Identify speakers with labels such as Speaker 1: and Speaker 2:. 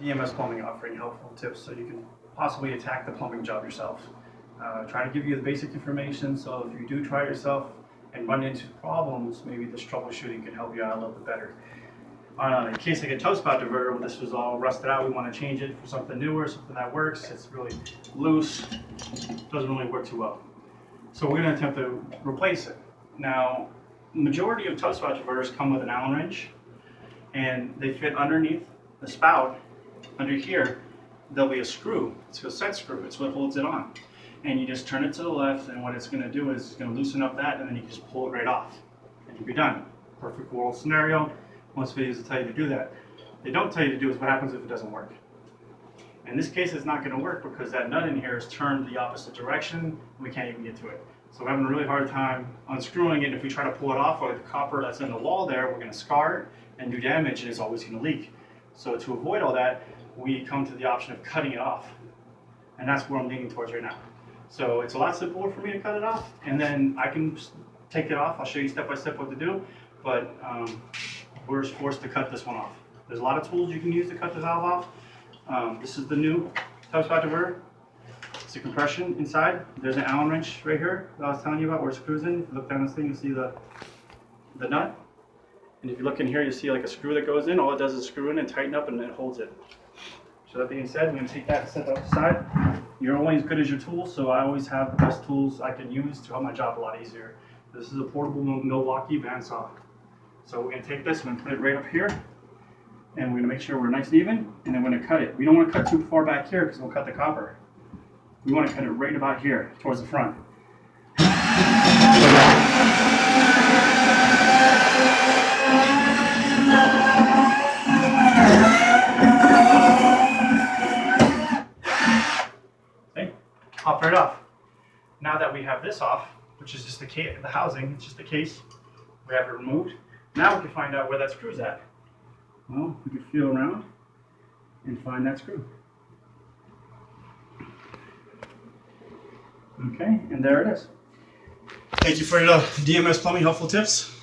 Speaker 1: DMS Plumbing offering helpful tips so you can possibly attack the plumbing job yourself. Try to give you the basic information so if you do try it yourself and run into problems, maybe this troubleshooting can help you out a little bit better. In case like a toe spout diverter, when this was all rusted out, we want to change it for something newer, something that works. It's really loose, doesn't really work too well. So we're going to attempt to replace it. Now, the majority of toe spout diverters come with an Allen wrench, and they fit underneath the spout. Under here, there'll be a screw. It's a set screw. It's what holds it on. And you just turn it to the left, and what it's going to do is it's going to loosen up that, and then you can just pull it right off, and you'll be done. Perfect world scenario. Most videos will tell you to do that. They don't tell you to do is what happens if it doesn't work. In this case, it's not going to work because that nut in here is turned the opposite direction, and we can't even get to it. So we're having a really hard time unscrewing it, and if we try to pull it off, or the copper that's in the wall there, we're going to scar it and do damage, and it's always going to leak. So to avoid all that, we come to the option of cutting it off. And that's where I'm leaning towards right now. So it's a lot simpler for me to cut it off, and then I can take it off. I'll show you step by step what to do, but we're forced to cut this one off. There's a lot of tools you can use to cut the valve off. This is the new toe spout diverter. It's a compression inside. There's an Allen wrench right here that I was telling you about where it screws in. If you look down this thing, you'll see the nut. And if you look in here, you see like a screw that goes in. All it does is screw in and tighten up, and it holds it. So that being said, I'm going to take that and set that aside. You're only as good as your tools, so I always have the best tools I can use to help my job a lot easier. This is a portable Milwaukee bandsaw. So we're going to take this, we're going to put it right up here, and we're going to make sure we're nice and even, and then we're going to cut it. We don't want to cut too far back here because we'll cut the copper. We want to cut it right about here, towards the front. Okay, pop right off. Now that we have this off, which is just the housing, it's just the case, we have it removed. Now we can find out where that screw's at. Well, we can feel around and find that screw. Okay, and there it is. Thank you for the DMS Plumbing helpful tips.